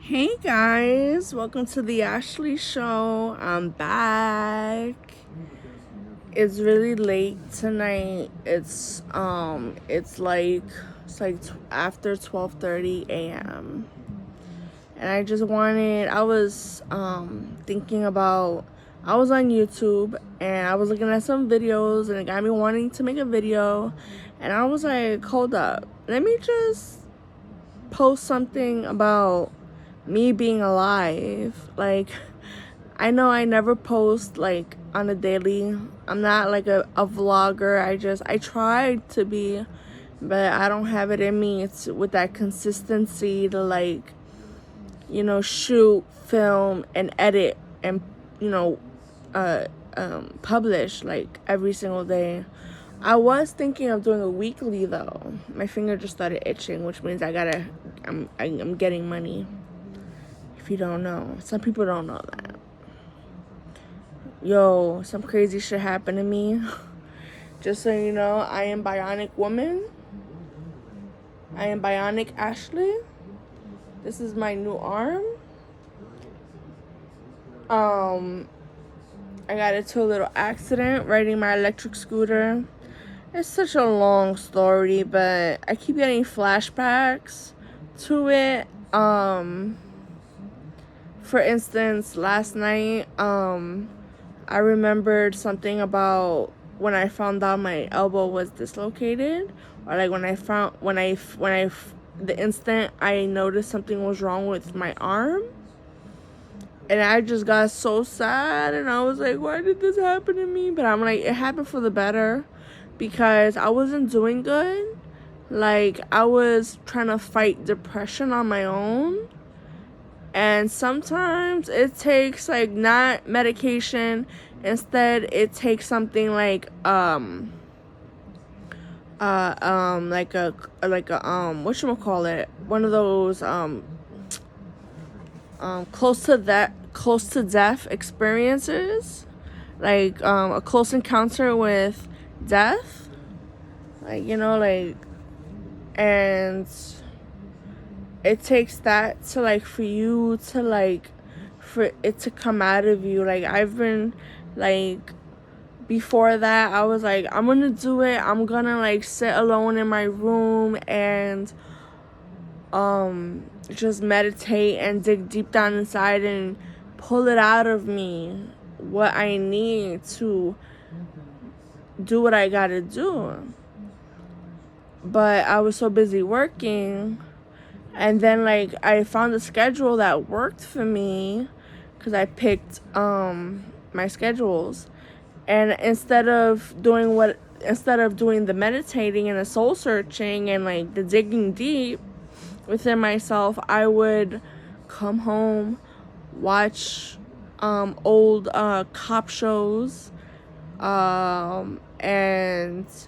Hey guys, welcome to the Ashley Show. I'm back. It's really late tonight. It's like after 12:30 a.m. And I was thinking about I was on YouTube and I was looking at some videos and it got me wanting to make a video, and I was like, "Hold up. Let me just post something about me being alive." Like, I know I never post like on a daily. I'm not like a vlogger. I tried to be, but I don't have it in me. It's with that consistency to shoot, film, and edit, and you know, publish like every single day. I was thinking of doing a weekly though. My finger just started itching, which means I'm getting money. If you don't know, some people don't know that. Yo, some crazy shit happened to me. Just so you know, I am Bionic Woman. I am Bionic Ashley. This is my new arm. I got into a little accident riding my electric scooter. It's such a long story, but I keep getting flashbacks to it. For instance, last night, I remembered something about when I found out my elbow was dislocated, or like the instant I noticed something was wrong with my arm. And I just got so sad, and I was like, why did this happen to me? But I'm like, it happened for the better, because I wasn't doing good. Like, I was trying to fight depression on my own. And sometimes it takes like not medication. Instead, it takes something like whatchamacallit, one of those close to death experiences, like a close encounter with death, and it takes that to for you to for it to come out of you. Like, I've been before that, I was like, I'm gonna do it. I'm gonna sit alone in my room and just meditate and dig deep down inside and pull it out of me, what I need to do what I gotta do. But I was so busy working, and then I found a schedule that worked for me, because I picked my schedules. And instead of doing the meditating and the soul searching and the digging deep within myself, I would come home, watch old cop shows, and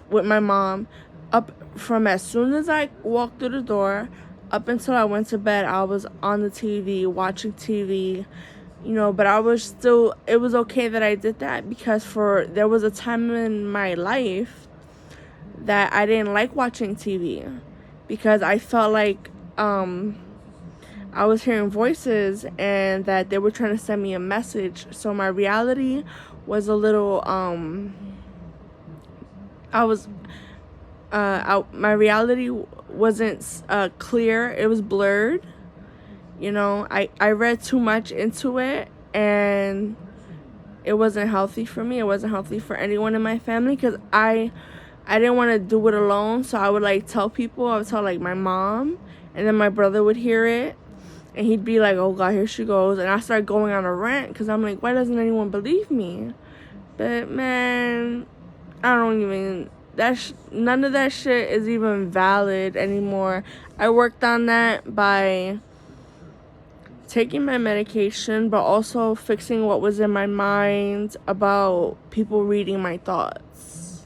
with my mom. Up from as soon as I walked through the door up until I went to bed, I was on the TV, watching TV, but it was okay that I did that, because there was a time in my life that I didn't like watching TV, because I felt like I was hearing voices and that they were trying to send me a message. So my reality was a little my reality wasn't clear. It was blurred. I read too much into it, and it wasn't healthy for me. It wasn't healthy for anyone in my family, because I didn't want to do it alone. So I would tell people. I would tell my mom, and then my brother would hear it, and he'd be like, oh God, here she goes. And I started going on a rant, because I'm like, why doesn't anyone believe me? But man, I don't even, none of that shit is even valid anymore. I worked on that by taking my medication, but also fixing what was in my mind about people reading my thoughts.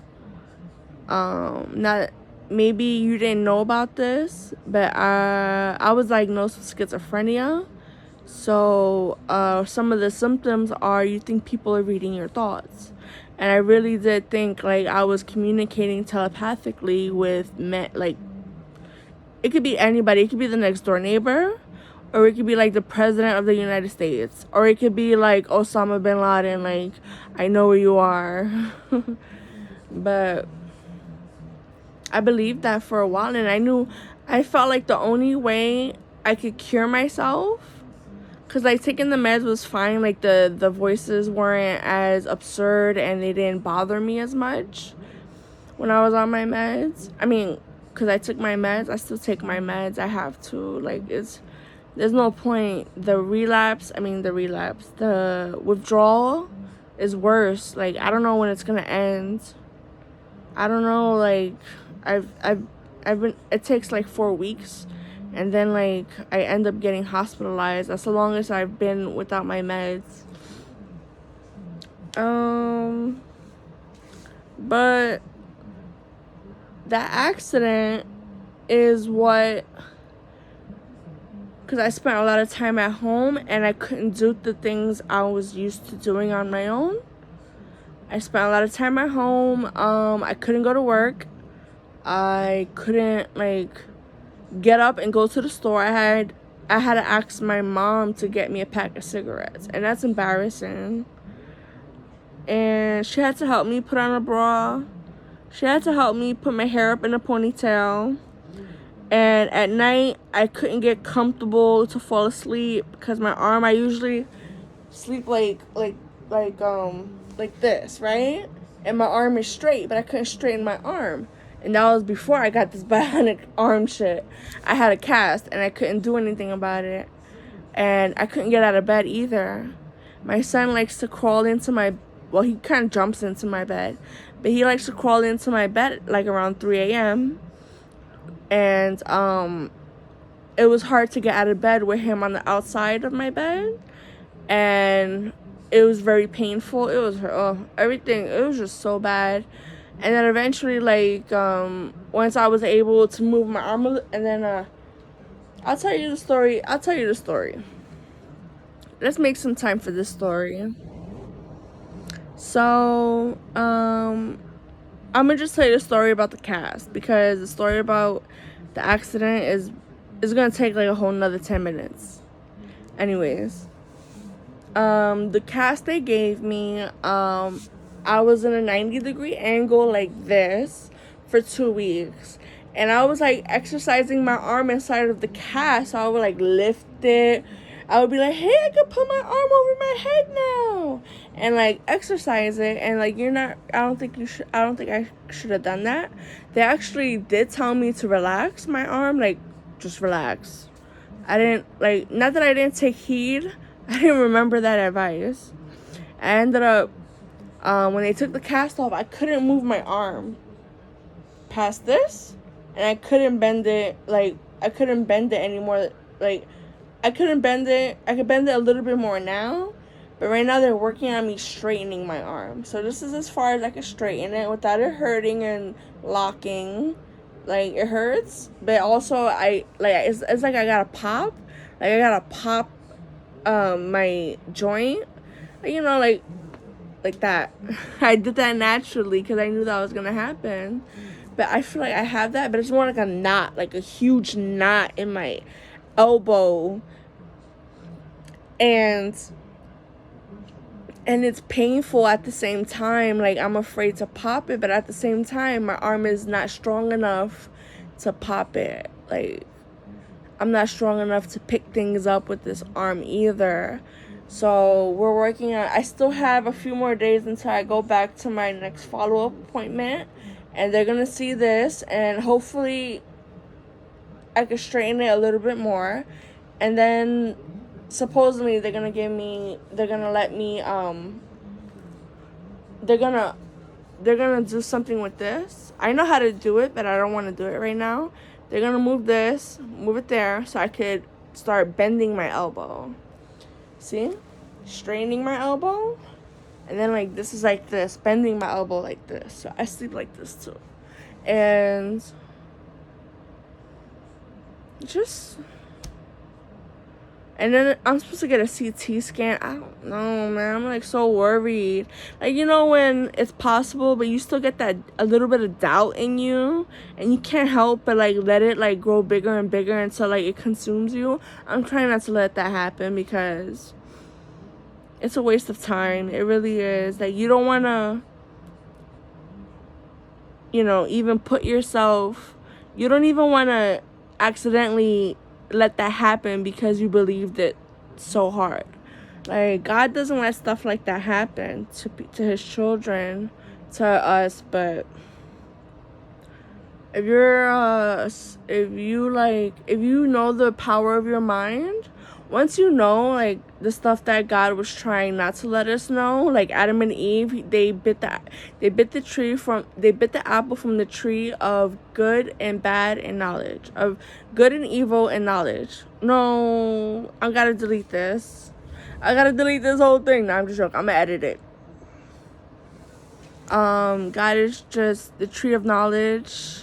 Not maybe you didn't know about this, but I was diagnosed with schizophrenia. So some of the symptoms are you think people are reading your thoughts. And I really did think I was communicating telepathically with it could be anybody. It could be the next door neighbor, or it could be like the president of the United States, or it could be like Osama bin Laden, like, I know where you are. But I believed that for a while, and I felt like the only way I could cure myself, because like taking the meds was fine, like the voices weren't as absurd and they didn't bother me as much when I was on my meds. I mean, because I took my meds, I still take my meds, I have to, like, there's no point. The withdrawal is worse. Like, I don't know when it's gonna end. I don't know, like, I've been, it takes like 4 weeks, and then like I end up getting hospitalized. That's the longest I've been without my meds. But that accident is what, because I spent a lot of time at home and I couldn't do the things I was used to doing on my own. I spent a lot of time at home. I couldn't go to work. I couldn't like get up and go to the store. I had to ask my mom to get me a pack of cigarettes, and that's embarrassing. And she had to help me put on a bra. She had to help me put my hair up in a ponytail. And at night, I couldn't get comfortable to fall asleep because my arm, I usually sleep like this, right? And my arm is straight, but I couldn't straighten my arm. And that was before I got this bionic arm shit. I had a cast and I couldn't do anything about it. And I couldn't get out of bed either. My son likes to crawl into well, he kind of jumps into my bed, but he likes to crawl into my bed like around 3 a.m. And it was hard to get out of bed with him on the outside of my bed. And it was very painful. It was everything. It was just so bad. And then eventually, like, once I was able to move my arm, and then I'll tell you the story. Let's make some time for this story. So, I'm gonna just tell you the story about the cast, because the story about the accident is gonna take like a whole nother 10 minutes. Anyways, the cast they gave me, I was in a 90-degree angle like this for 2 weeks. And I was like exercising my arm inside of the cast. So I would like lift it. I would be like, hey, I can put my arm over my head now. And like exercise it. And like, I don't think I should have done that. They actually did tell me to relax my arm. Like, just relax. I didn't, like, not that I didn't take heed. I didn't remember that advice. I ended up, when they took the cast off, I couldn't move my arm past this, and I couldn't bend it, like, I couldn't bend it anymore, like, I couldn't bend it. I could bend it a little bit more now, but right now they're working on me straightening my arm. So this is as far as I can straighten it without it hurting and locking. Like, it hurts, but also it's like I gotta pop, my joint, you know, like that. I did that naturally because I knew that was gonna happen. But I feel like I have that, but it's more like a knot, like a huge knot in my elbow. And it's painful at the same time. Like, I'm afraid to pop it, but at the same time, my arm is not strong enough to pop it. Like, I'm not strong enough to pick things up with this arm either. So we're working on, I still have a few more days until I go back to my next follow-up appointment. And they're going to see this, and hopefully I can straighten it a little bit more. And then supposedly they're going to let me, they're going to do something with this. I know how to do it, but I don't want to do it right now. They're going to move it there, so I could start bending my elbow. See? Straightening my elbow. And then, like, this is like this. Bending my elbow like this. So I sleep like this, too. And And then I'm supposed to get a CT scan. I don't know, man. I'm like so worried. Like, you know, when it's possible, but you still get that a little bit of doubt in you, and you can't help but like let it like grow bigger and bigger until like it consumes you. I'm trying not to let that happen because it's a waste of time. It really is. Like, you don't want to, you know, even put yourself, you don't even want to accidentally let that happen because you believed it so hard. Like, God doesn't let stuff like that happen to his children, to us. But if you know the power of your mind, once you know like the stuff that God was trying not to let us know, like Adam and Eve, they bit the apple from the tree of good and bad and knowledge, of good and evil and knowledge. No, I gotta delete this. I gotta delete this whole thing. No, I'm just joking. I'm gonna edit it. God is just the tree of knowledge.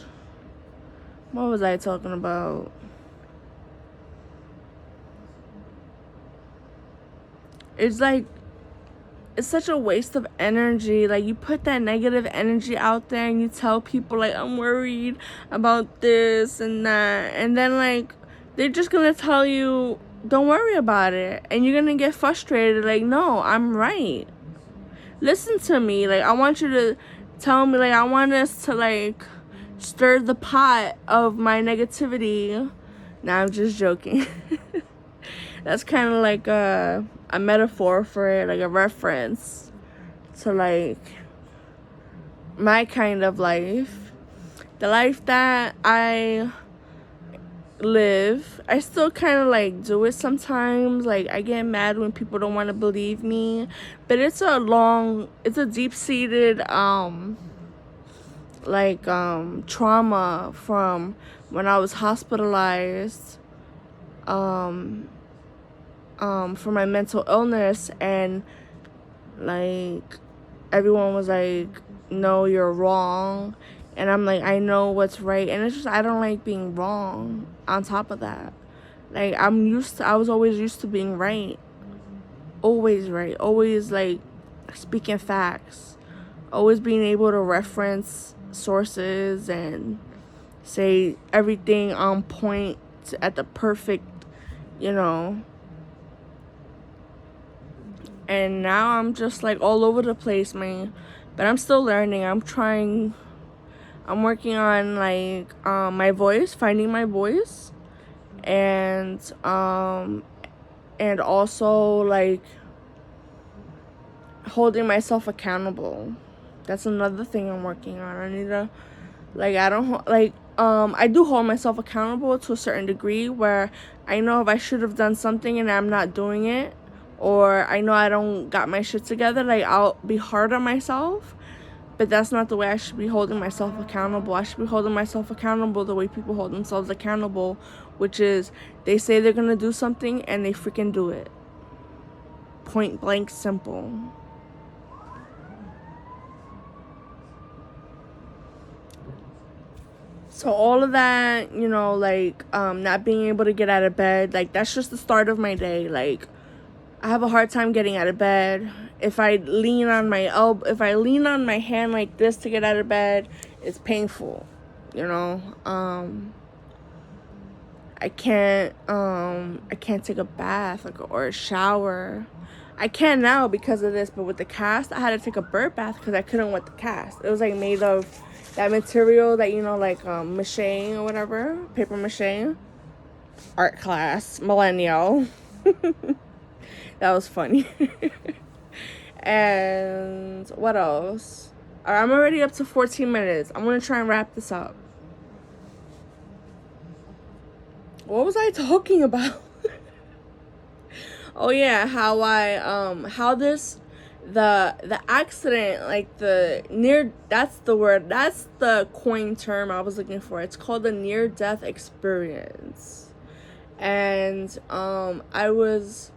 What was I talking about? It's like, it's such a waste of energy. Like, you put that negative energy out there and you tell people like, I'm worried about this and that, and then like they're just gonna tell you, don't worry about it, and you're gonna get frustrated. Like, no, I'm right. Listen to me. Like, I want you to tell me, like, I want us to like stir the pot of my negativity. Nah, I'm just joking. That's kind of like a metaphor for it, like a reference to like my kind of life, the life that I live. I still kind of like do it sometimes. Like, I get mad when people don't want to believe me, but it's a deep-seated trauma from when I was hospitalized for my mental illness, and like everyone was like, no, you're wrong, and I'm like, I know what's right, and it's just, I don't like being wrong. On top of that, like, I was always used to being right, always like speaking facts, always being able to reference sources and say everything on point at the perfect, you know. And now I'm just like all over the place, man. But I'm still learning. I'm working on like my voice, finding my voice, and also like holding myself accountable. That's another thing I'm working on. I need to, like, I do hold myself accountable to a certain degree, where I know if I should have done something and I'm not doing it, or I know I don't got my shit together, like, I'll be hard on myself. But that's not the way I should be holding myself accountable. I should be holding myself accountable the way people hold themselves accountable, which is they say they're gonna do something and they freaking do it. Point blank simple. So all of that, you know, like not being able to get out of bed, like, that's just the start of my day. Like, I have a hard time getting out of bed. If I lean on my hand like this to get out of bed, it's painful, you know. I can't take a bath, like, or a shower. I can now because of this, but with the cast, I had to take a bird bath because I couldn't with the cast. It was like made of that material that, you know, like mache or whatever, paper mache. Art class, millennial. That was funny. And what else? All right, I'm already up to 14 minutes. I'm gonna try and wrap this up. What was I talking about? Oh yeah, how the accident, like the near, that's the word, that's the coin term I was looking for. It's called the near death experience. And I was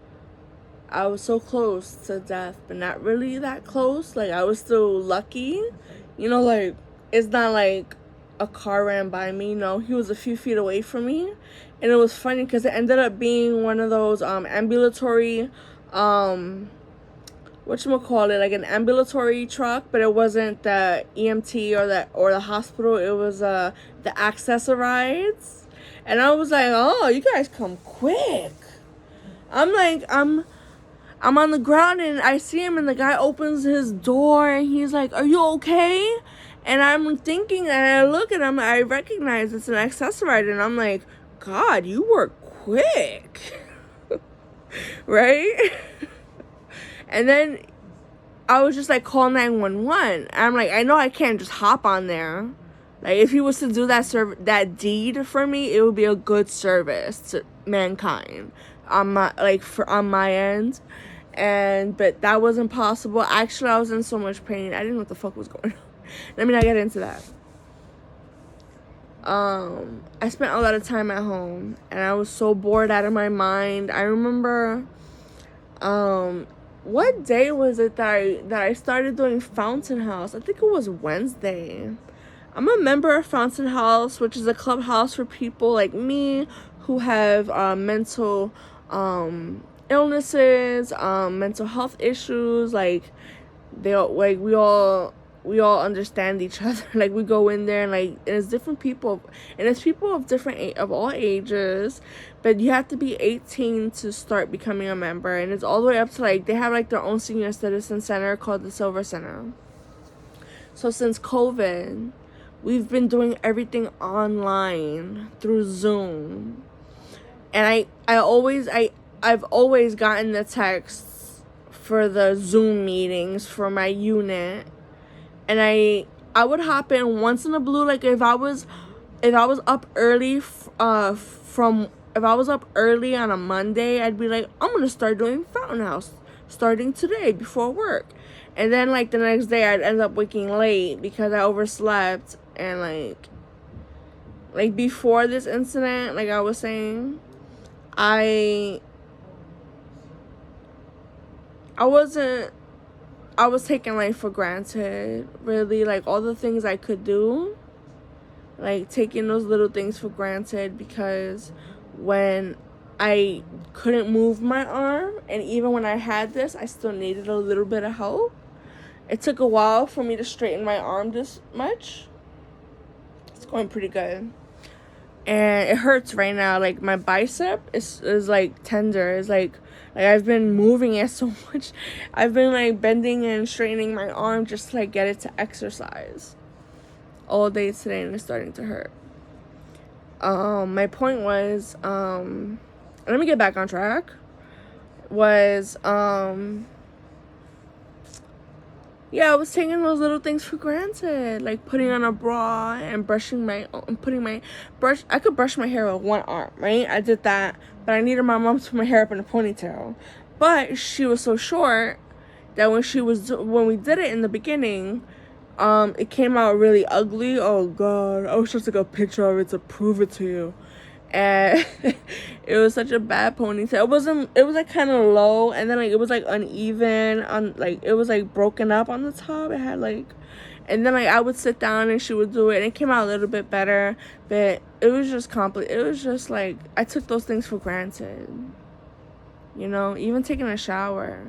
so close to death, but not really that close. Like, I was still lucky, you know. Like, it's not like a car ran by me. No, he was a few feet away from me, And it was funny because it ended up being one of those ambulatory whatchamacallit, like an ambulatory truck, but it wasn't the EMT or the hospital. It was the Accessorides. And I was like, oh, you guys come quick. I'm like, I'm on the ground and I see him, and the guy opens his door and he's like, are you okay? And I'm thinking, and I look at him, I recognize it's an Accessoride, and I'm like, God, you work quick. Right? And then I was just like, call 911. I'm like, I know I can't just hop on there. Like, if he was to do that deed for me, it would be a good service to mankind on my end. But that wasn't possible. Actually, I was in so much pain. I didn't know what the fuck was going on. Let me not get into that. I spent a lot of time at home, and I was so bored out of my mind. I remember, what day was it that I started doing Fountain House? I think it was Wednesday. I'm a member of Fountain House, which is a clubhouse for people like me who have mental illnesses, mental health issues. Like, we all understand each other. Like, we go in there, and like, and it's different people, and it's people of all ages, but you have to be 18 to start becoming a member, and it's all the way up to, like, they have like their own senior citizen center called the Silver Center. So since COVID, we've been doing everything online through Zoom, and I've always gotten the texts for the Zoom meetings for my unit. And I would hop in once in a blue. Like, if I was up early if I was up early on a Monday, I'd be like, I'm gonna start doing Fountain House starting today before work. And then like the next day I'd end up waking late because I overslept. And like before this incident, like I was saying, I was taking life for granted, really. Like, all the things I could do, like taking those little things for granted, because when I couldn't move my arm, and even when I had this, I still needed a little bit of help. It took a while for me to straighten my arm this much. It's going pretty good. And it hurts right now. Like, my bicep is like tender. It's like I've been moving it so much. I've been like bending and straightening my arm just to like get it to exercise all day today, and it's starting to hurt. My point was, let me get back on track. Was yeah, I was taking those little things for granted, like putting on a bra and I could brush my hair with one arm, right? I did that, but I needed my mom to put my hair up in a ponytail. But she was so short that when we did it in the beginning, it came out really ugly. Oh God, I wish I took a picture of it to prove it to you. And it was such a bad ponytail. It was like kind of low, and then like it was like uneven on, like it was like broken up on the top. It had like, and then like I would sit down and she would do it, and it came out a little bit better, but it was just it was just like, I took those things for granted, you know, even taking a shower.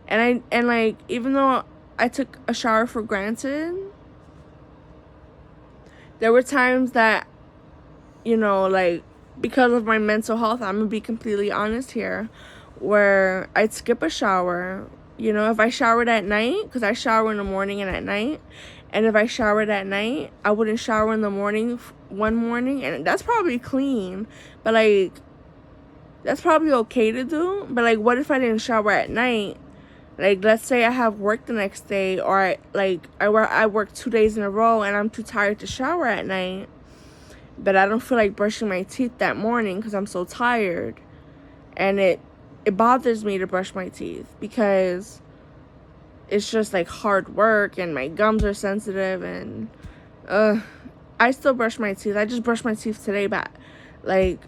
And like, even though I took a shower for granted, there were times that, you know, like, because of my mental health, I'm gonna be completely honest here, where I'd skip a shower. You know, if I showered at night, because I shower in the morning and at night, and if I showered at night, I wouldn't shower in the morning one morning, and that's probably clean, but like, that's probably okay to do. But like, what if I didn't shower at night? Like, let's say I have work the next day, or I work 2 days in a row and I'm too tired to shower at night, but I don't feel like brushing my teeth that morning because I'm so tired. And it bothers me to brush my teeth because it's just like hard work, and my gums are sensitive, and I still brush my teeth. I just brushed my teeth today, but like,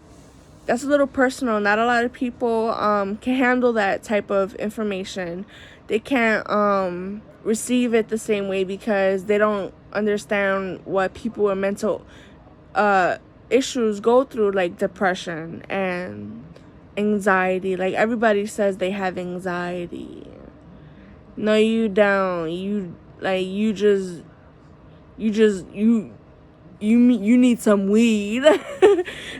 that's a little personal. Not a lot of people can handle that type of information. They can't receive it the same way because they don't understand what people with mental issues go through, like depression and anxiety. Like, everybody says they have anxiety. No, you don't. You need some weed.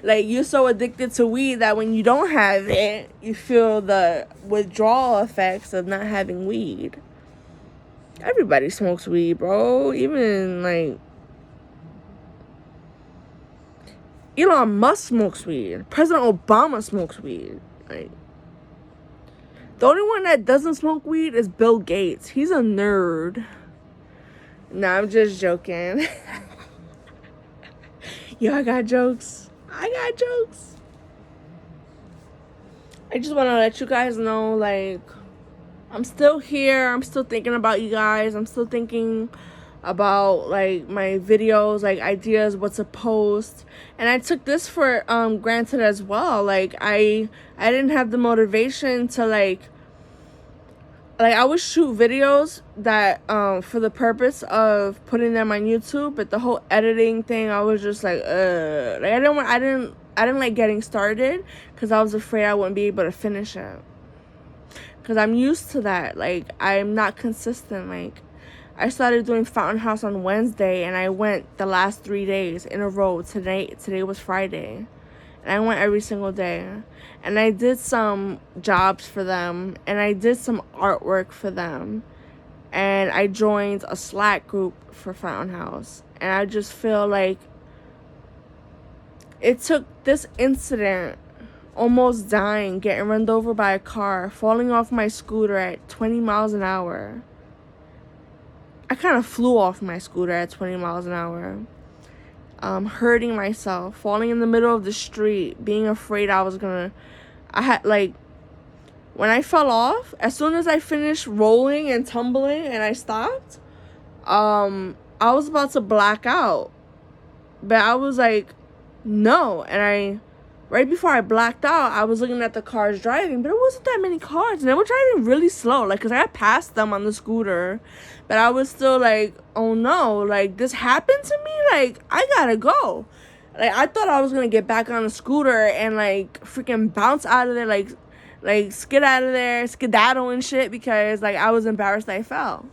Like, you're so addicted to weed that when you don't have it, you feel the withdrawal effects of not having weed. Everybody smokes weed, bro. Even, like, Elon Musk smokes weed. President Obama smokes weed. Like, the only one that doesn't smoke weed is Bill Gates. He's a nerd. Nah, I'm just joking. Yo, I got jokes. I just want to let you guys know, like, I'm still here. I'm still thinking about you guys. I'm still thinking about, like, my videos, like, ideas, what to post. And I took this for granted as well. Like, I didn't have the motivation to, like, I would shoot videos that for the purpose of putting them on YouTube, but the whole editing thing, I was just like I didn't like getting started because I was afraid I wouldn't be able to finish it, because I'm used to that. Like, I'm not consistent. Like, I started doing Fountain House on Wednesday, and I went the last 3 days in a row. Today was Friday, and I went every single day. And I did some jobs for them, and I did some artwork for them, and I joined a Slack group for Fountain House. And I just feel like it took this incident, almost dying, getting run over by a car, falling off my scooter at 20 miles an hour. I kind of flew off my scooter at 20 miles an hour. Hurting myself, falling in the middle of the street, being afraid I had, like, when I fell off, as soon as I finished rolling and tumbling and I stopped, I was about to black out. But I was like, no. And right before I blacked out, I was looking at the cars driving, but it wasn't that many cars. And they were driving really slow, like, because I got past them on the scooter. But I was still like, oh no, like, this happened to me? Like, I gotta go. Like, I thought I was gonna get back on the scooter and, like, freaking bounce out of there, like skid out of there, skedaddle and shit, because, like, I was embarrassed that I fell.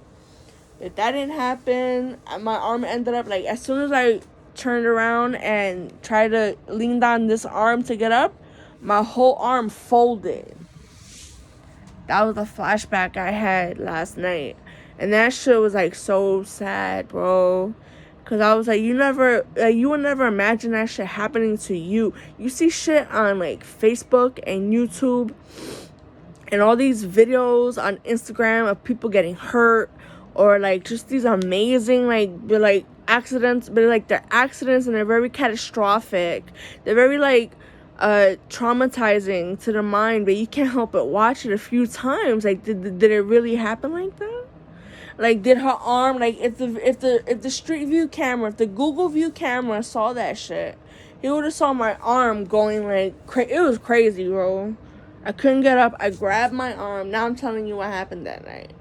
If that didn't happen, my arm ended up, like, as soon as I turned around and tried to lean down this arm to get up, my whole arm folded. That was a flashback I had last night. And that shit was, like, so sad, bro. Because I was like, you would never imagine that shit happening to you. You see shit on, like, Facebook and YouTube and all these videos on Instagram of people getting hurt, or, like, just these amazing, like accidents, but, like, they're accidents and they're very catastrophic. They're very, like, traumatizing to the mind, but you can't help but watch it a few times. Like, did it really happen like that? Like, did her arm, like, if the Street View camera, if the Google View camera saw that shit, he would have saw my arm going, like, it was crazy, bro. I couldn't get up. I grabbed my arm. Now I'm telling you what happened that night.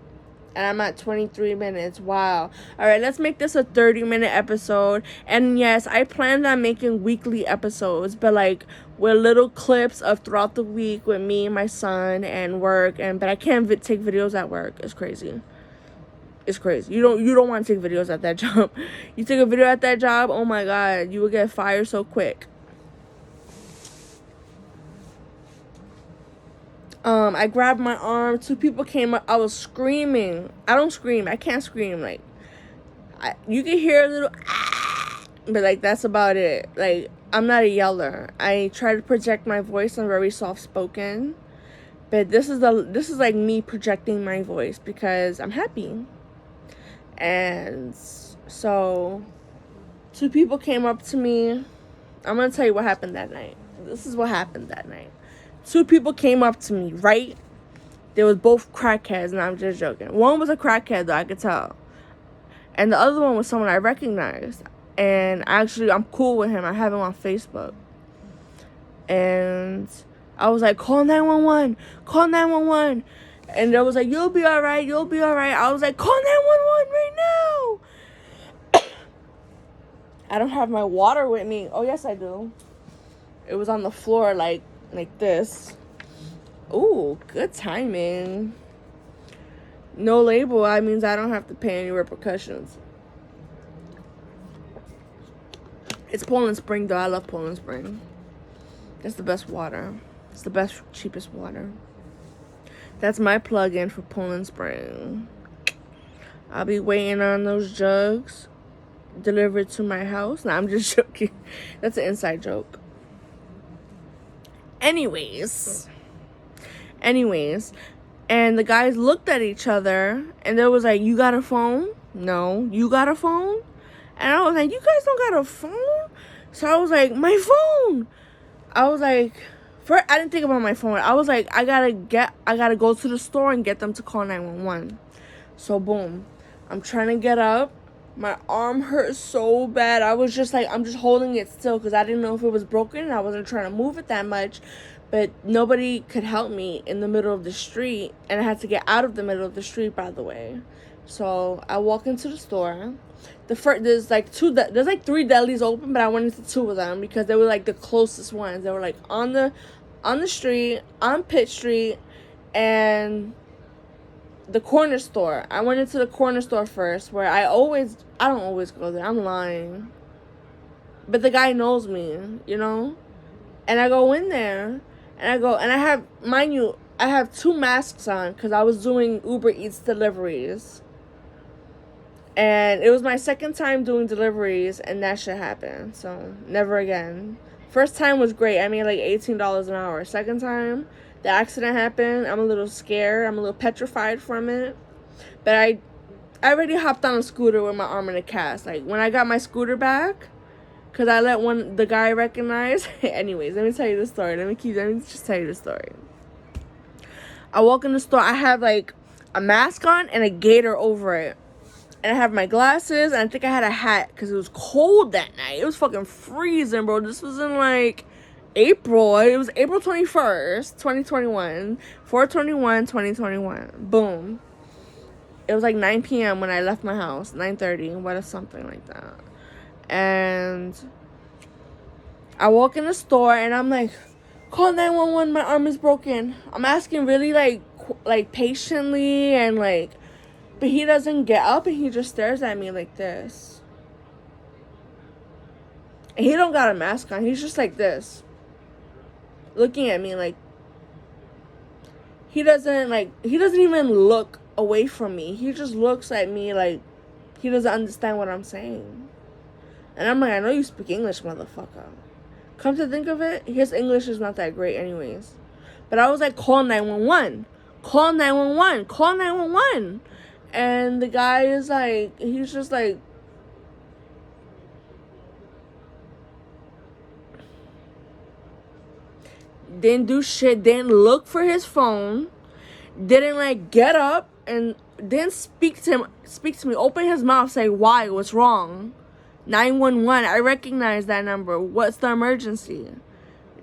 And I'm at 23 minutes. Wow. All right, let's make this a 30-minute episode. And yes, I planned on making weekly episodes, but, like, with little clips of throughout the week with me and my son and work. But I can't take videos at work. It's crazy. It's crazy. You don't want to take videos at that job. You take a video at that job, oh my god, you will get fired so quick. I grabbed my arm. 2 people came up. I was screaming. I don't scream. I can't scream. Like, you can hear a little, but, like, that's about it. Like, I'm not a yeller. I try to project my voice. I'm very soft spoken, but this is like me projecting my voice because I'm happy. And so 2 people came up to me. I'm going to tell you what happened that night. This is what happened that night. 2 people came up to me, right? They was both crackheads, and I'm just joking. One was a crackhead, though, I could tell. And the other one was someone I recognized. And actually, I'm cool with him. I have him on Facebook. And I was like, call 911. Call 911. And they was like, you'll be all right. You'll be all right. I was like, call 911 right now. I don't have my water with me. Oh, yes, I do. It was on the floor like this. Ooh, good timing. No label. That means I don't have to pay any repercussions. It's Poland Spring, though. I love Poland Spring. It's the best water. It's the best, cheapest water. That's my plug-in for Poland Spring. I'll be waiting on those jugs delivered to my house. Nah, I'm just joking. That's an inside joke. Anyways, and the guys looked at each other, and they was like, you got a phone? No. You got a phone? And I was like, you guys don't got a phone? So I was like, my phone. I was like, first, I didn't think about my phone. I was like, I gotta go to the store and get them to call 911. So boom, I'm trying to get up. My arm hurt so bad. I was just like, I'm just holding it still because I didn't know if it was broken. I wasn't trying to move it that much. But nobody could help me in the middle of the street. And I had to get out of the middle of the street, by the way. So I walk into the store. There's like three delis open, but I went into two of them because they were like the closest ones. They were like on the street, on Pitt Street, and the corner store. I went into the corner store first, where I don't always go there. I'm lying. But the guy knows me, you know? And I go in there, and I have, mind you, I have 2 masks on because I was doing Uber Eats deliveries. And it was my second time doing deliveries, and that shit happened. So, never again. First time was great. I made like $18 an hour. Second time, the accident happened. I'm a little scared. I'm a little petrified from it. But I already hopped on a scooter with my arm in a cast. Like, when I got my scooter back, because I let the guy recognize. Anyways, let me tell you the story. Let me just tell you the story. I walk in the store. I have like a mask on and a gaiter over it. And I have my glasses, and I think I had a hat because it was cold that night. It was fucking freezing, bro. This was in like April. It was April 21st, 2021. 4/21/2021. Boom. It was like 9 p.m. when I left my house. 9:30, what or something like that. And I walk in the store, and I'm like, call 911, my arm is broken. I'm asking really like patiently and like, but he doesn't get up, and he just stares at me like this. And he don't got a mask on. He's just like this. Looking at me like, he doesn't even look away from me. He just looks at me like he doesn't understand what I'm saying. And I'm like, I know you speak English, motherfucker. Come to think of it, his English is not that great anyways. But I was like, call 911. Call 911. Call 911. And the guy is like, he's just like, didn't do shit, didn't look for his phone, didn't like get up and didn't speak to me, open his mouth, say, why, what's wrong? 911, I recognize that number. What's the emergency?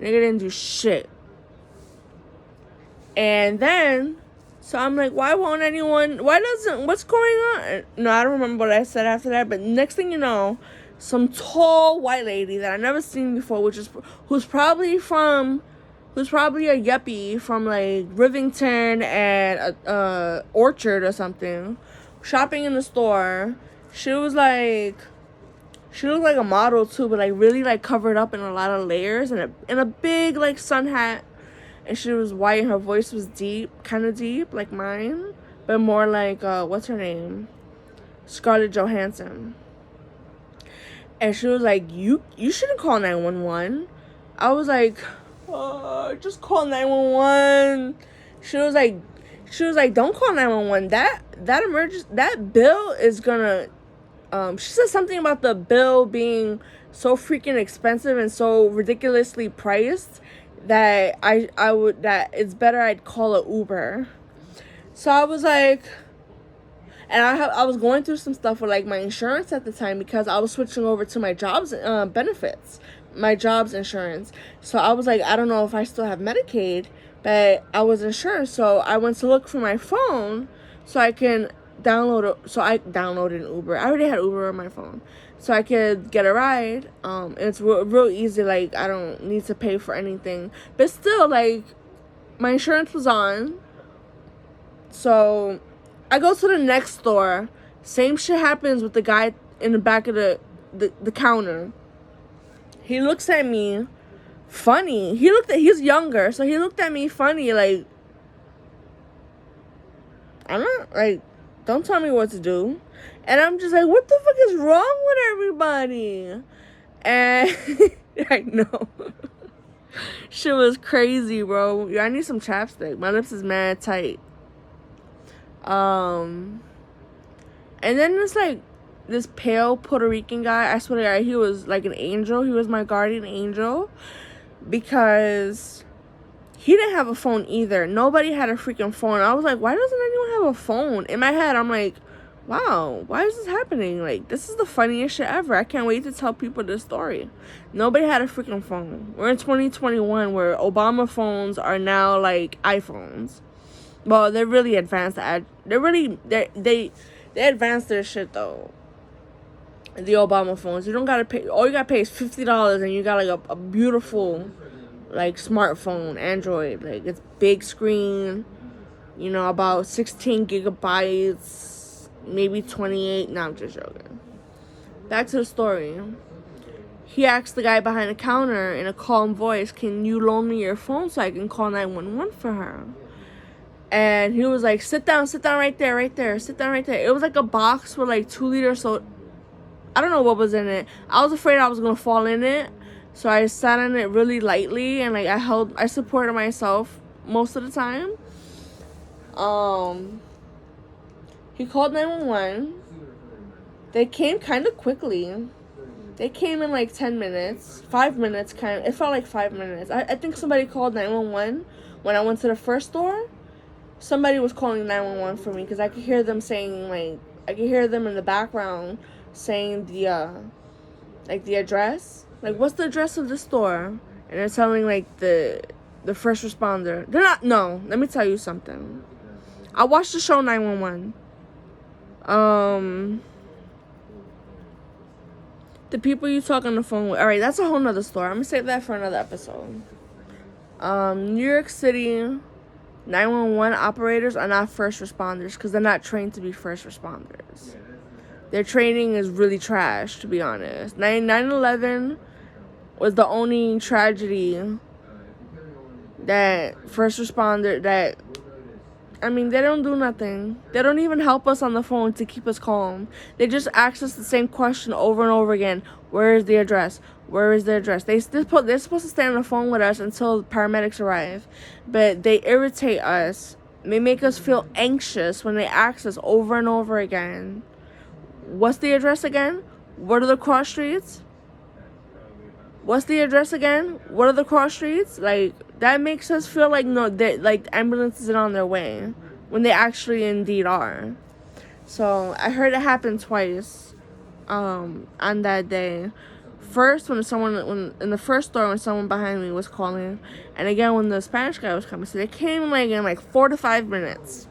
Nigga didn't do shit. And then, so I'm like, what's going on? No, I don't remember what I said after that, but next thing you know, some tall white lady that I've never seen before, who's probably a yuppie from like Rivington and Orchard or something, shopping in the store. She looked like a model too, but like really like covered up in a lot of layers and a big like sun hat. And she was white, and her voice was deep, kind of deep, like mine, but more like, what's her name? Scarlett Johansson. And she was like, you shouldn't call 911. I was like, just call 911. She was like, don't call 911. That bill is gonna, she said something about the bill being so freaking expensive and so ridiculously priced that that it's better I'd call an Uber. So I was like, and I was going through some stuff with like my insurance at the time because I was switching over to my job's benefits, my job's insurance. So I was like, I don't know if I still have Medicaid, but I was insured. So I went to look for my phone so I can I downloaded an Uber. I already had Uber on my phone, so I could get a ride. It's real easy. Like, I don't need to pay for anything, but still, like, my insurance was on. So I go to the next store. Same shit happens with the guy in the back of the counter. He looks at me funny. He's younger, so he looked at me funny, like, I'm not, like, don't tell me what to do. And I'm just like, what the fuck is wrong with everybody? And I know. Shit was crazy, bro. I need some chapstick. My lips is mad tight. And then it's like this pale Puerto Rican guy. I swear to God, he was like an angel. He was my guardian angel, because he didn't have a phone either. Nobody had a freaking phone. I was like, why doesn't anyone have a phone? In my head, I'm like, wow, why is this happening? Like, this is the funniest shit ever. I can't wait to tell people this story. Nobody had a freaking phone. We're in 2021, where Obama phones are now like iPhones. Well, they're really advanced. They advanced their shit though. The Obama phones. You don't gotta pay. All you gotta pay is $50, and you got like a beautiful, like, smartphone, Android. Like, it's big screen. You know, about 16 gigabytes, maybe 28. No, I'm just joking. Back to the story. He asked the guy behind the counter in a calm voice, "Can you loan me your phone so I can call 911 for her?" And he was like, sit down right there, sit down right there. It was like a box with like 2 liters, so I don't know what was in it. I was afraid I was gonna fall in it, so I sat on it really lightly, and like I supported myself most of the time. He called 911. They came kind of quickly. They came in like 10 minutes, 5 minutes, it felt like 5 minutes. I think somebody called 911 when I went to the first store. Somebody was calling 911 for me, because I could hear them saying, like, I could hear them in the background saying the address. Like, what's the address of the store? And they're telling, like, the first responder. They're not, no, let me tell you something. I watched the show 911. The people you talk on the phone with. Alright, that's a whole nother story. I'm gonna save that for another episode. New York City 911 operators are not first responders, because they're not trained to be first responders. Their training is really trash, to be honest. 9/11 was the only tragedy that first responder they don't do nothing. They don't even help us on the phone to keep us calm. They just ask us the same question over and over again. Where is the address? Where is the address? They're supposed to stay on the phone with us until paramedics arrive. But they irritate us. They make us feel anxious when they ask us over and over again. What's the address again? What are the cross streets? What's the address again? What are the cross streets? Like, that makes us feel like, no, that, like, ambulances are on their way, when they actually indeed are. So I heard it happen twice on that day. First, when in the first store, when someone behind me was calling, and again when the Spanish guy was coming. So they came like in like 4 to 5 minutes.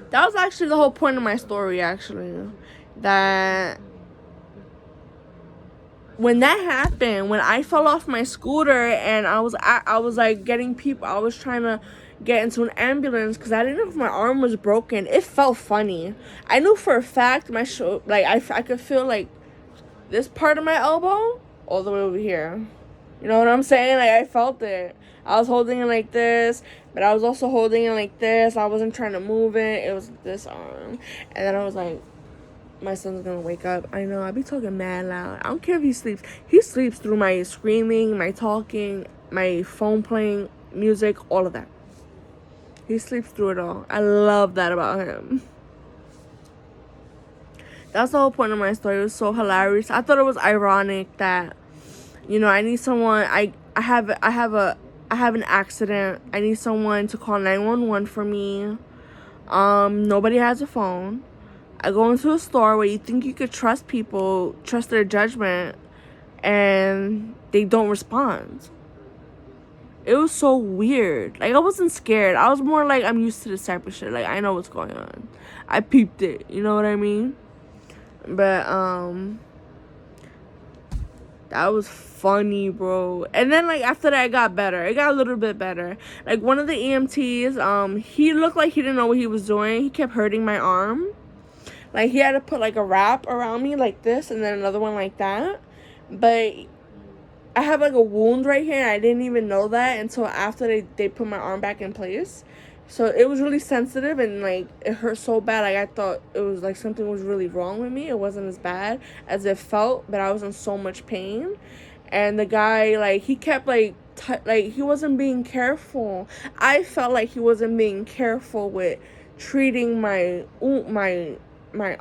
That was actually the whole point of my story, actually. That when that happened, when I fell off my scooter and I was like getting people, I was trying to get into an ambulance because I didn't know if my arm was broken. It felt funny. I knew for a fact my I could feel like this part of my elbow all the way over here. You know what I'm saying? Like, I felt it. I was holding it like this, but I was also holding it like this. I wasn't trying to move it. It was this arm. And then I was like, my son's gonna wake up. I know, I be talking mad loud. I don't care if he sleeps. He sleeps through my screaming, my talking, my phone playing music, all of that. He sleeps through it all. I love that about him. That's the whole point of my story. It was so hilarious. I thought it was ironic that, you know, I need someone. I have an accident. I need someone to call 911 for me. Nobody has a phone. I go into a store where you think you could trust people, trust their judgment, and they don't respond. It was so weird. Like, I wasn't scared. I was more like, I'm used to this type of shit. Like, I know what's going on. I peeped it. You know what I mean? But, that was funny, bro. And then, like, after that, it got better. It got a little bit better. Like, one of the EMTs, he looked like he didn't know what he was doing. He kept hurting my arm. Like, he had to put, like, a wrap around me like this and then another one like that. But I have, like, a wound right here, and I didn't even know that until after they put my arm back in place. So it was really sensitive, and, like, it hurt so bad. Like, I thought it was, like, something was really wrong with me. It wasn't as bad as it felt, but I was in so much pain. And the guy, like, he kept, like, he wasn't being careful. I felt like he wasn't being careful with treating my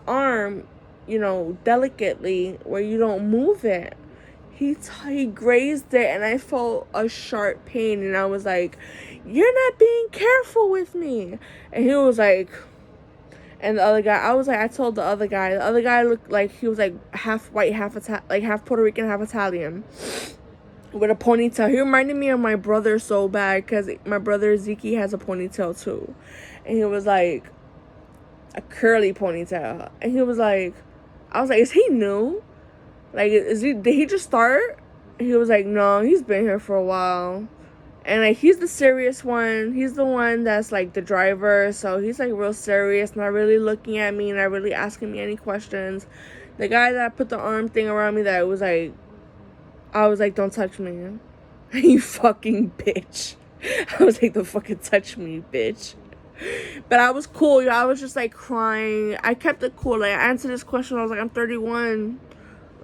arm, you know, delicately, where you don't move it. He grazed it, and I felt a sharp pain, and I was like, you're not being careful with me. And he was like, and the other guy, I told the other guy looked like he was like half white, half Puerto Rican, half Italian, with a ponytail. He reminded me of my brother so bad, because my brother Zeke has a ponytail too. And he was like, a curly ponytail. And he was like, I was like, is he new? Like, did he just start? He was like, no, he's been here for a while. And, like, he's the serious one. He's the one that's, like, the driver. So he's, like, real serious, not really looking at me, not really asking me any questions. The guy that put the arm thing around me, that was, like, I was like, don't touch me. You fucking bitch. I was like, don't fucking touch me, bitch. But I was cool, yo. I was just, like, crying. I kept it cool. Like, I answered this question. I was like, I'm 31.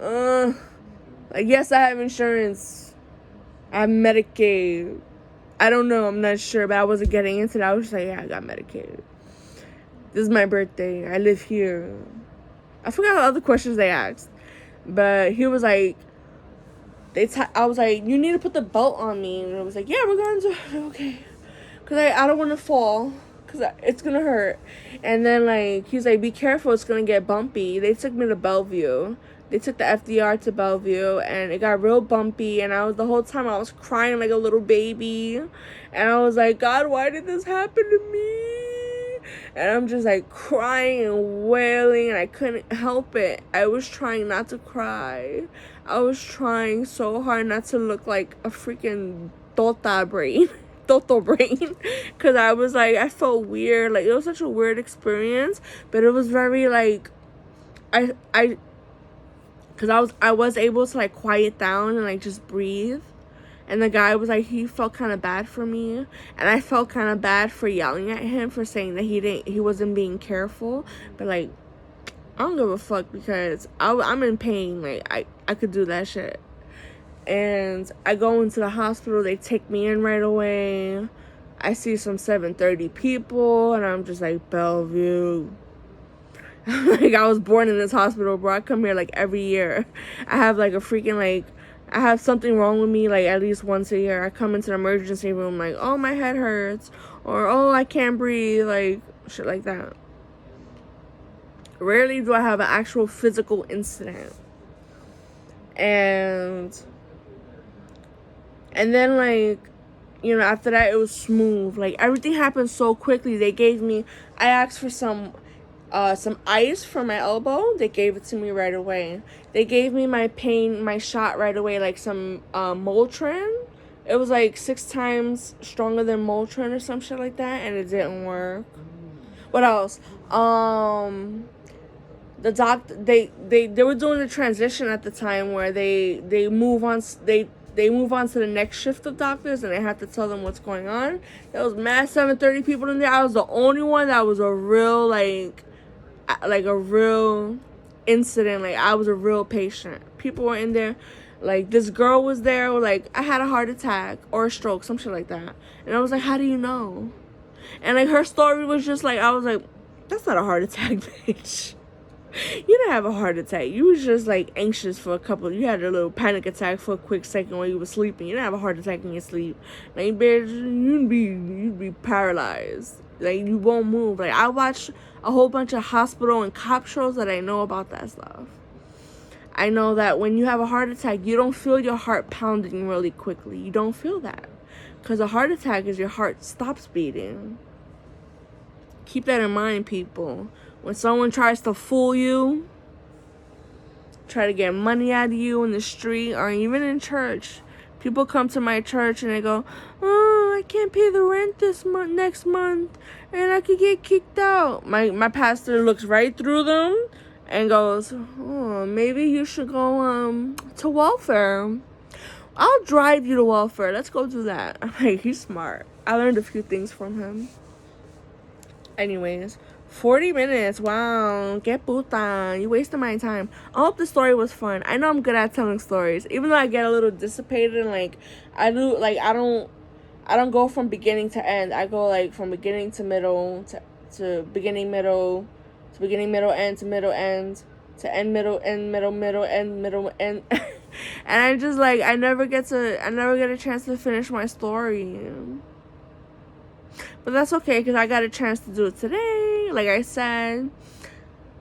Like, yes, I have insurance. I have Medicaid. I don't know. I'm not sure. But I wasn't getting into that. I was just like, yeah, I got Medicaid. This is my birthday. I live here. I forgot the other questions they asked. But he was like, I was like, you need to put the belt on me. And I was like, yeah, we're going to, okay. Because I don't want to fall. Because it's going to hurt. And then, like, he's like, be careful. It's going to get bumpy. They took me to Bellevue. They took the FDR to Bellevue, and it got real bumpy, and the whole time I was crying like a little baby, and I was like, God, why did this happen to me? And I'm just, like, crying and wailing, and I couldn't help it. I was trying not to cry. I was trying so hard not to look like a freaking Toto brain, because I was, like, I felt weird. Like, it was such a weird experience, but it was very, like, because I was able to, like, quiet down and, like, just breathe. And the guy was like, he felt kind of bad for me, and I felt kind of bad for yelling at him for saying that he wasn't being careful. But, like, I don't give a fuck, because I'm in pain. Like, I could do that shit. And I go into the hospital. They take me in right away. I see some 7:30 people, and I'm just like, Bellevue. Like, I was born in this hospital, bro. I come here, like, every year. I have, like, a freaking, like, I have something wrong with me, like, at least once a year. I come into the emergency room, like, oh, my head hurts. Or, oh, I can't breathe. Like, shit like that. Rarely do I have an actual physical incident. And then, like, you know, after that, it was smooth. Like, everything happened so quickly. I asked for some ice for my elbow. They gave it to me right away. They gave me my shot right away, like some Motrin. It was like 6 times stronger than Motrin or some shit like that, and it didn't work. What else? The doctor, they were doing the transition at the time where they move on to the next shift of doctors, and they have to tell them what's going on. There was mass 7:30 people in there. I was the only one that was a real, like a real incident. Like, I was a real patient. People were in there. Like, this girl was there, like, I had a heart attack or a stroke, some shit like that. And I was like, how do you know? And, like, her story was just like, I was like, that's not a heart attack, bitch. You didn't have a heart attack. You was just, like, anxious for you had a little panic attack for a quick second while you were sleeping. You didn't have a heart attack in your sleep. Like, bitch, you'd be paralyzed. Like, you won't move. Like, I watched a whole bunch of hospital and cop shows that I know about that stuff. I know that when you have a heart attack, you don't feel your heart pounding really quickly. You don't feel that. Because a heart attack is your heart stops beating. Keep that in mind, people. When someone tries to fool you, try to get money out of you in the street or even in church. People come to my church and they go, "Oh, I can't pay the rent this month, next month, and I could get kicked out." My pastor looks right through them and goes, "Oh, maybe you should go to welfare. I'll drive you to welfare. Let's go do that." I'm like, he's smart. I learned a few things from him. Anyways, 40 minutes. Wow. Que puta. You wasted my time. I hope the story was fun. I know I'm good at telling stories. Even though I get a little dissipated and like I don't go from beginning to end. I go like from beginning to middle to beginning middle to beginning middle end to middle end to end middle end middle end middle end. And I just like I never get a chance to finish my story. But that's okay, because I got a chance to do it today. Like I said,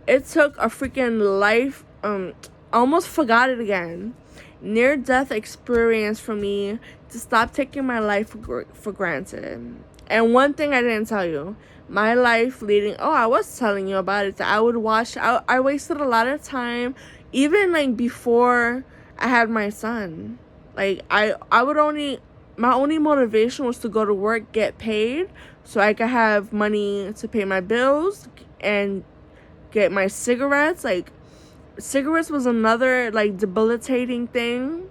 it took a freaking life. I almost forgot it again. Near-death experience for me to stop taking my life for granted. And one thing I didn't tell you. My life leading... Oh, I was telling you about it. I wasted a lot of time. Even, like, before I had my son. Like, I would only... My only motivation was to go to work, get paid, so I could have money to pay my bills and get my cigarettes. Like, cigarettes was another, like, debilitating thing.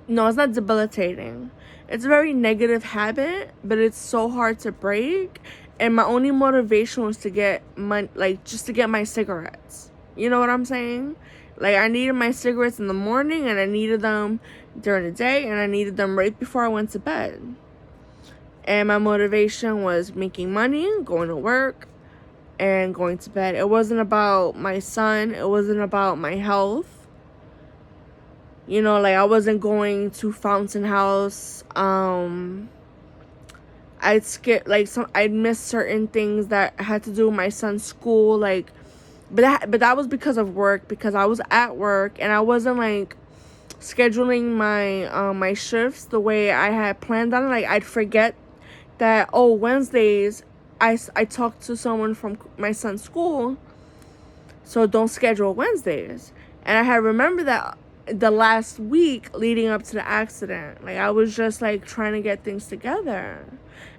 No, it's not debilitating. It's a very negative habit, but it's so hard to break. And my only motivation was to get money, like, just to get my cigarettes. You know what I'm saying? Like, I needed my cigarettes in the morning, and I needed them during the day, and I needed them right before I went to bed. And my motivation was making money, going to work, and going to bed. It wasn't about my son. It wasn't about my health. You know, like, I wasn't going to Fountain House. I'd skip, like, I'd miss certain things that had to do with my son's school, like, but that was because of work, because I was at work, and I wasn't, like, scheduling my shifts the way I had planned on it. Like, I'd forget that, oh, Wednesdays, I talked to someone from my son's school, so don't schedule Wednesdays. And I had remembered that the last week leading up to the accident. Like, I was just, like, trying to get things together.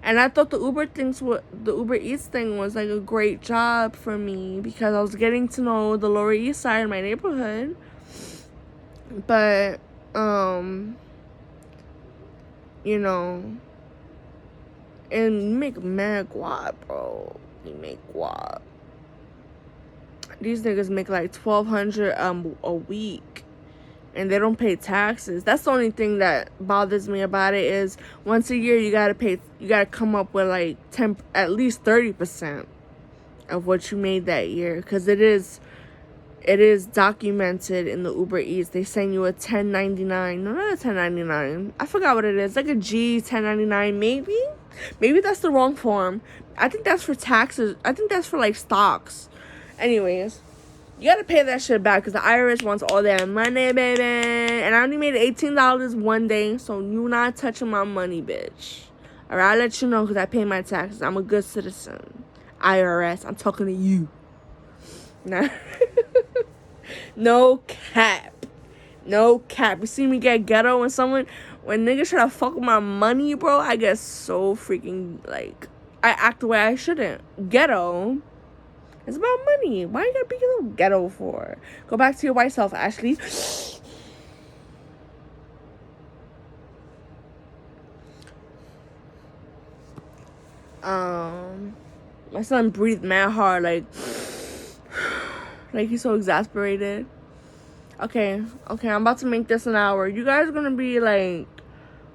And I thought the Uber Eats thing was, like, a great job for me, because I was getting to know the Lower East Side of my neighborhood. But, you know, and you make mad guap, bro. You make guap. These niggas make like $1,200 a week, and they don't pay taxes. That's the only thing that bothers me about it, is once a year you gotta come up with like at least 30% of what you made that year, because it is documented in the Uber Eats. They send you a 1099. No, not a 1099. I forgot what it is. Like a G 1099, maybe. Maybe that's the wrong form. I think that's for taxes. I think that's for like stocks. Anyways, you gotta pay that shit back, because the IRS wants all that money, baby. And I only made $18 one day, so you not touching my money, bitch. Alright, I'll let you know, because I pay my taxes. I'm a good citizen. IRS, I'm talking to you. Nah. No cap. No cap. You see me get ghetto when niggas try to fuck with my money, bro, I get so freaking, like, I act the way I shouldn't. Ghetto. It's about money. Why you gotta be a little ghetto for? Go back to your white self, Ashley. My son breathed mad hard, like he's so exasperated. Okay, I'm about to make this an hour. You guys are gonna be like,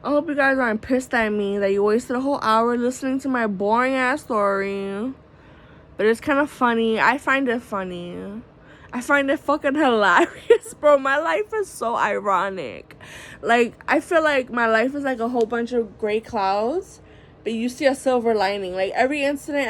I hope you guys aren't pissed at me that you wasted a whole hour listening to my boring ass story. But it's kind of funny. I find it funny. I find it fucking hilarious, bro. My life is so ironic. Like, I feel like my life is like a whole bunch of gray clouds, but you see a silver lining. Like, every incident,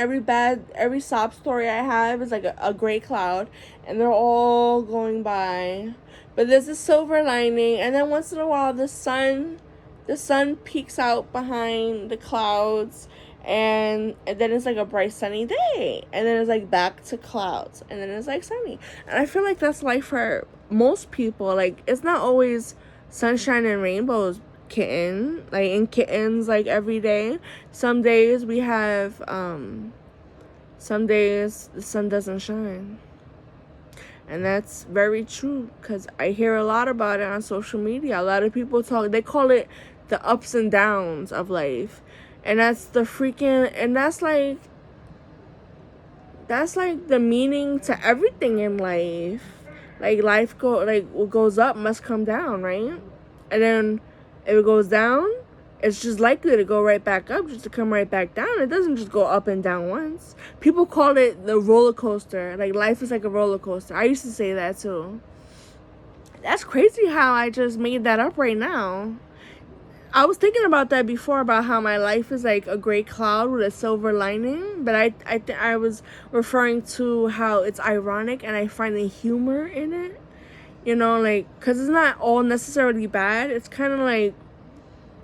every sob story I have is like a gray cloud, and they're all going by. But there's a silver lining, and then once in a while the sun the sun peeks out behind the clouds, and then it's like a bright sunny day, and then it's like back to clouds, and then it's like sunny. And I feel like that's life for most people. Like, it's not always sunshine and rainbows, kittens, like every day. Some days we have some days the sun doesn't shine. And that's very true, because I hear a lot about it on social media. A lot of people talk, they call it the ups and downs of life. And that's that's like the meaning to everything in life. Like, what goes up must come down, right? And then if it goes down, it's just likely to go right back up, just to come right back down. It doesn't just go up and down once. People call it the roller coaster. Like, life is like a roller coaster. I used to say that too. That's crazy how I just made that up right now. I was thinking about that before, about how my life is like a gray cloud with a silver lining, but I was referring to how it's ironic and I find the humor in it. You know, like, because it's not all necessarily bad. It's kind of like,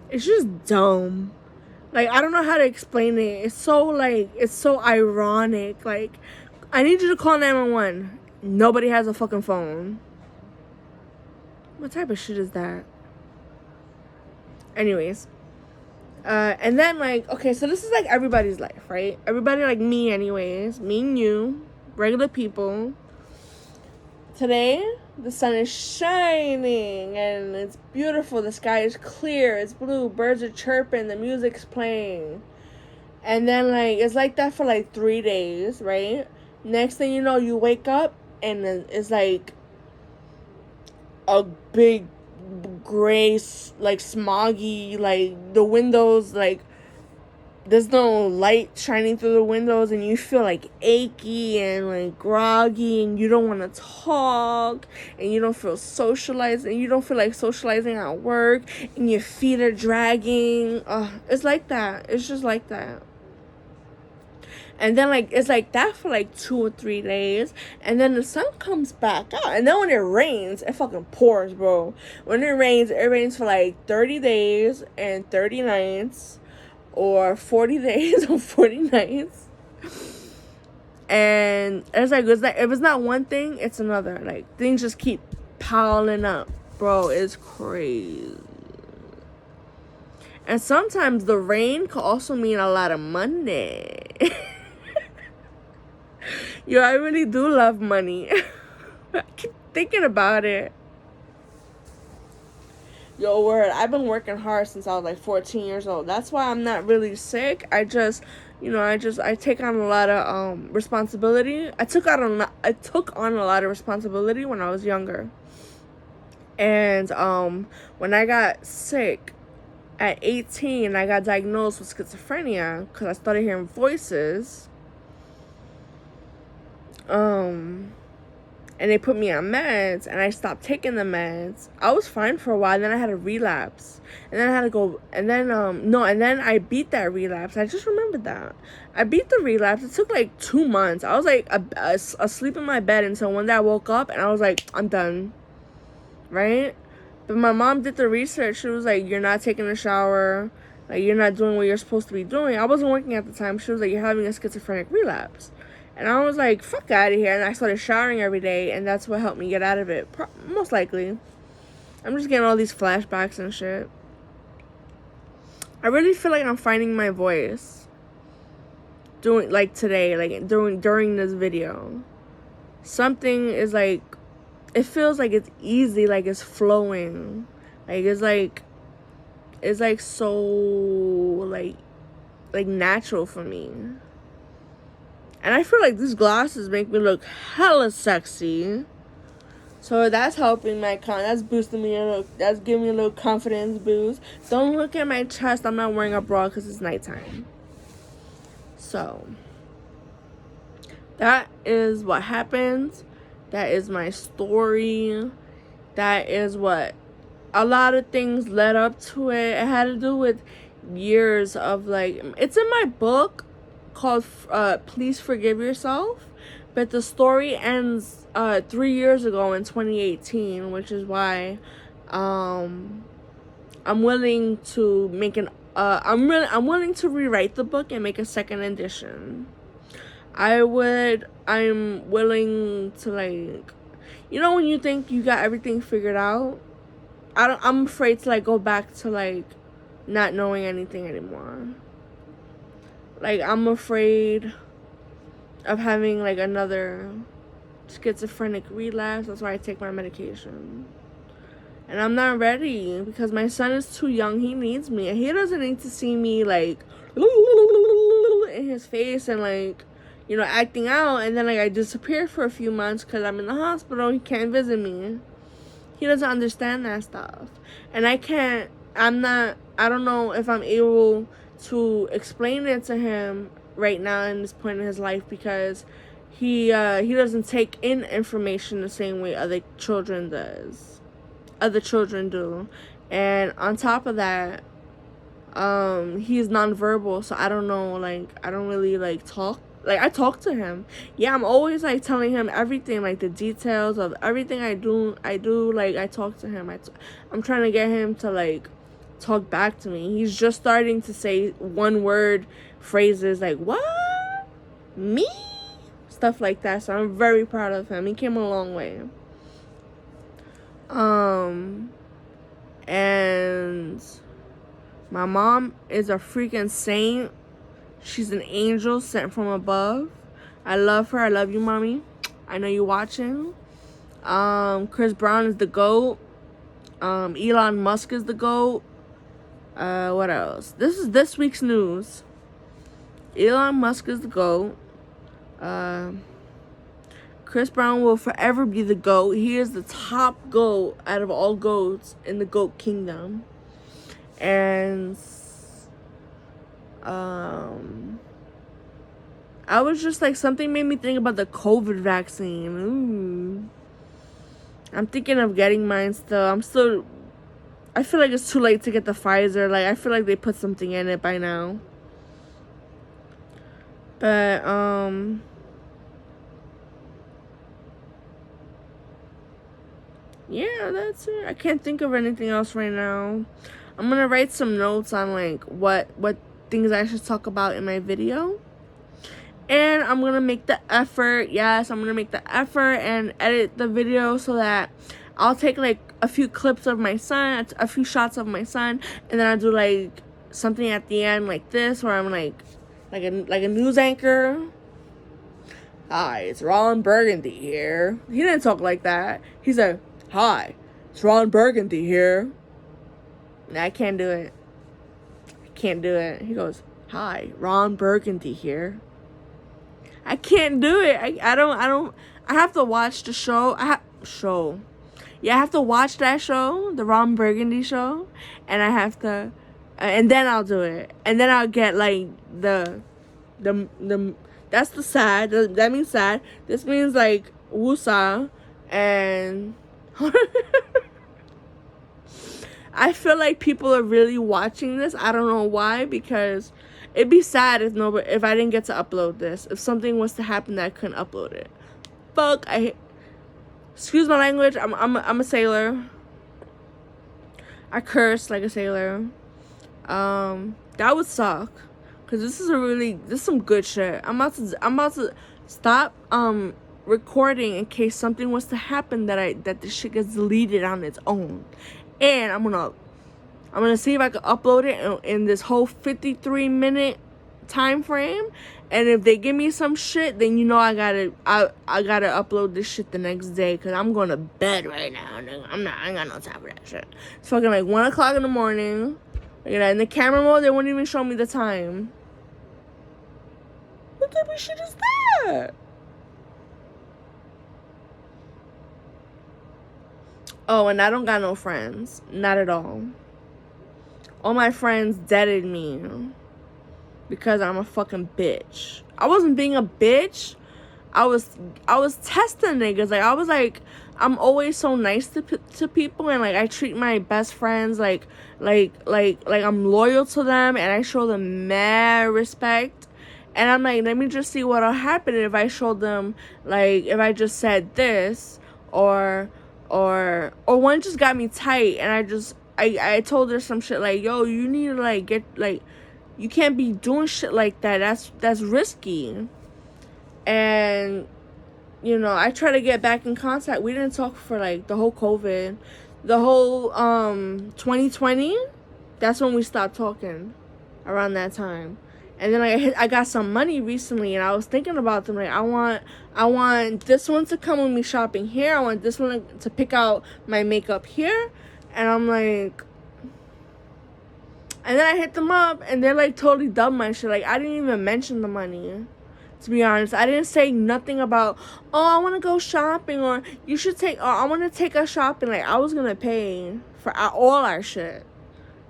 it's just dumb. Like, I don't know how to explain it. It's so ironic. Like, I need you to call 911. Nobody has a fucking phone. What type of shit is that? Anyways. And then, like, okay, so this is like everybody's life, right? Everybody, like me anyways. Me and you. Regular people. Today, the sun is shining and it's beautiful. The sky is clear. It's blue. Birds are chirping. The music's playing. And then, like, it's like that for like 3 days, right? Next thing you know, you wake up and it's like a big gray, like, smoggy, like, the windows, like, there's no light shining through the windows, and you feel like achy and like groggy, and you don't want to talk, and you don't feel socialized, and you don't feel like socializing at work, and your feet are dragging. It's like that. It's just like that. And then, like, it's like that for like 2 or 3 days, and then the sun comes back out, and then when it rains, it fucking pours, bro. When it rains for like 30 days and 30 nights, or 40 days or 40 nights. And it's like if it's not one thing, it's another. Like, things just keep piling up, bro. It's crazy. And sometimes the rain could also mean a lot of money. Yo, I really do love money. I keep thinking about it. Yo, word, I've been working hard since I was like 14 years old. That's why I'm not really sick. I take on a lot of responsibility. I took on a lot of responsibility when I was younger. And when I got sick at 18, I got diagnosed with schizophrenia because I started hearing voices. And they put me on meds, and I stopped taking the meds. I was fine for a while, then I had a relapse. And then I had to go, and then I beat that relapse. I just remembered that. I beat the relapse. It took like 2 months. I was like asleep in my bed until one day I woke up, and I was like, I'm done. Right? But my mom did the research. She was like, you're not taking a shower. Like, you're not doing what you're supposed to be doing. I wasn't working at the time. She was like, you're having a schizophrenic relapse. And I was like, fuck out of here. And I started showering every day, and that's what helped me get out of it. Most likely. I'm just getting all these flashbacks and shit. I really feel like I'm finding my voice. Doing, like, today, like, during this video. Something is like, it feels like it's easy, like it's flowing. Like, it's like so, like natural for me. And I feel like these glasses make me look hella sexy. So that's helping that's boosting me a little, that's giving me a little confidence boost. Don't look at my chest. I'm not wearing a bra because it's nighttime. So, that is what happened. That is my story. That is what a lot of things led up to it. It had to do with years of, like, it's in my book called Please Forgive Yourself, but the story ends 3 years ago in 2018, which is why I'm willing to make an I'm willing to rewrite the book and make a second edition. I'm willing to, like, you know, when you think you got everything figured out, I'm afraid to, like, go back to, like, not knowing anything anymore. Like, I'm afraid of having, like, another schizophrenic relapse. That's why I take my medication. And I'm not ready because my son is too young. He needs me. And he doesn't need to see me, like, in his face and, like, you know, acting out. And then, like, I disappear for a few months because I'm in the hospital. He can't visit me. He doesn't understand that stuff. And I don't know if I'm able to explain it to him right now in this point in his life, because he doesn't take in information the same way other children do. And on top of that, he's nonverbal, so I don't know, like, I don't really, like, talk. Like, I talk to him. Yeah, I'm always, like, telling him everything, like, the details of everything I do, like, I talk to him. I'm trying to get him to, like, talk back to me. He's just starting to say one-word phrases, like, what? Me? Stuff like that, so I'm very proud of him. He came a long way. And my mom is a freaking saint. She's an angel sent from above. I love her. I love you, mommy. I know you're watching. Chris Brown is the GOAT. Elon Musk is the GOAT. What else? This is this week's news. Elon Musk is the GOAT. Chris Brown will forever be the GOAT. He is the top GOAT out of all GOATs in the GOAT kingdom. And I was just like, something made me think about the COVID vaccine. Ooh. I'm thinking of getting mine still. I feel like it's too late to get the Pfizer. Like, I feel like they put something in it by now. But, yeah, that's it. I can't think of anything else right now. I'm gonna write some notes on, like, what things I should talk about in my video. And I'm gonna make the effort. Yes, I'm gonna make the effort and edit the video so that I'll take, like, a few clips of my son, a few shots of my son, and then I'll do, like, something at the end like this, where I'm like a news anchor. Hi, it's Ron Burgundy here. He didn't talk like that. He said, hi, it's Ron Burgundy here. Nah, I can't do it. I can't do it. He goes, hi, Ron Burgundy here. I can't do it. I have to watch the show. Yeah, I have to watch that show, the Ron Burgundy show, and I have to, and then I'll do it. And then I'll get, like, the that's the sad. That means sad. This means, like, woosah. And I feel like people are really watching this. I don't know why, because it'd be sad if I didn't get to upload this. If something was to happen that I couldn't upload it. Fuck, excuse my language. I'm a sailor. I curse like a sailor. That would suck. Cause this is some good shit. I'm about to stop recording in case something was to happen that the shit gets deleted on its own. And I'm gonna see if I can upload it in this whole 53-minute time frame. And if they give me some shit, then you know I gotta upload this shit the next day, cause I'm going to bed right now. I ain't got no time for that shit. It's fucking like 1 o'clock in the morning. You know, in the camera mode, they wouldn't even show me the time. What type of shit is that? Oh, and I don't got no friends. Not at all. All my friends deaded me because I'm a fucking bitch. I wasn't being a bitch. I was testing niggas. Like, I was like, I'm always so nice to people, and, like, I treat my best friends like I'm loyal to them, and I show them mad respect. And I'm like, let me just see what'll happen if I showed them, like, if I just said this, or one just got me tight, and I told her some shit like, yo, you need to like get like, you can't be doing shit like that. That's risky. And you know, I try to get back in contact. We didn't talk for like the whole COVID, the whole 2020. That's when we stopped talking, around that time. And then I got some money recently, and I was thinking about them. Like, I want this one to come with me shopping here. I want this one to pick out my makeup here. And I'm like, and then I hit them up, and they're like totally dumb my shit. Like, I didn't even mention the money. To be honest, I didn't say nothing about, oh, I want to go shopping, or you should take, or I want to take us shopping. Like, I was gonna pay for all our shit.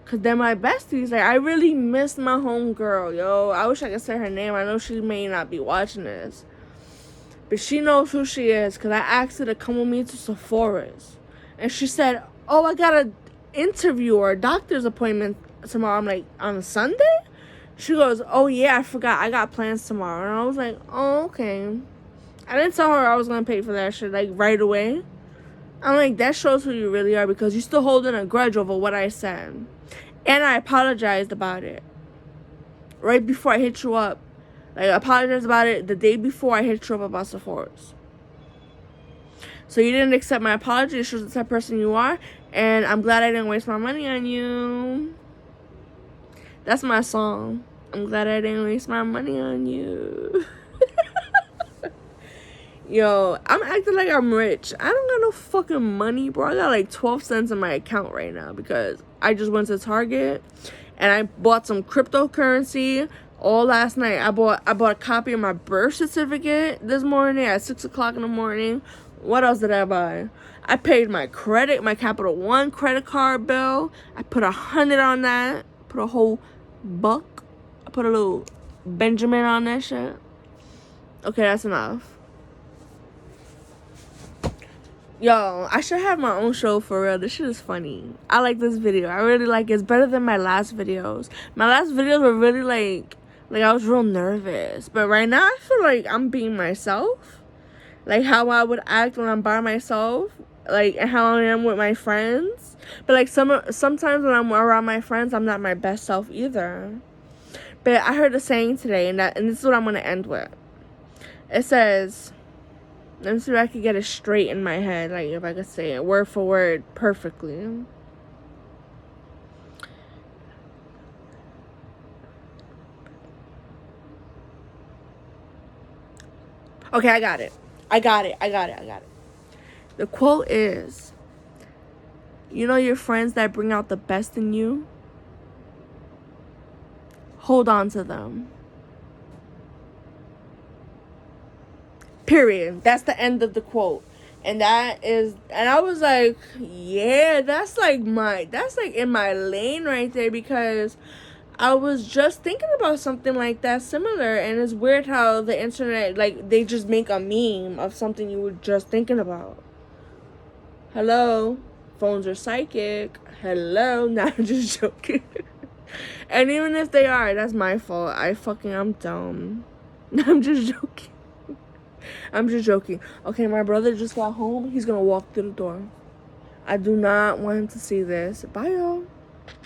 Cause they're my besties. Like, I really miss my homegirl, yo. I wish I could say her name. I know she may not be watching this, but she knows who she is. Cause I asked her to come with me to Sephora's, and she said, "Oh, I got an interview or a doctor's appointment tomorrow." I'm like, on a Sunday? She goes, "Oh yeah, I forgot. I got plans tomorrow." And I was like, "Oh, okay." I didn't tell her I was gonna pay for that shit like right away. I'm like, that shows who you really are, because you're still holding a grudge over what I said. And I apologized about it right before I hit you up. Like, I apologized about it the day before I hit you up about Sephora's. So you didn't accept my apology. It shows the type of person you are. And I'm glad I didn't waste my money on you. That's my song. I'm glad I didn't waste my money on you. Yo, I'm acting like I'm rich. I don't got no fucking money, bro. I got like 12 cents in my account right now because I just went to Target and I bought some cryptocurrency all last night. I bought a copy of my birth certificate this morning at 6 o'clock in the morning. What else did I buy? I paid my Capital One credit card bill. I put 100 on that. Put a whole buck. I put a little Benjamin on that shit. Okay, that's enough. Yo, I should have my own show for real. This shit is funny. I like this video. I really like it. It's better than my last videos. My last videos were really like I was real nervous. But right now I feel like I'm being myself. Like how I would act when I'm by myself. Like, and how I am with my friends. But like sometimes when I'm around my friends, I'm not my best self either. But I heard a saying today, and this is what I'm gonna end with. It says, let me see if I could get it straight in my head, like if I could say it word for word perfectly. Okay, I got it. The quote is, you know your friends that bring out the best in you? Hold on to them. Period. That's the end of the quote. And I was like, yeah, that's like in my lane right there, because I was just thinking about something like that similar. And it's weird how the internet, like, they just make a meme of something you were just thinking about. Hello, phones are psychic. Hello. Nah, I'm just joking. And even if they are, that's my fault. I'm dumb. I'm just joking. Okay, my brother just got home. He's gonna walk through the door. I do not want him to see this. Bye, y'all.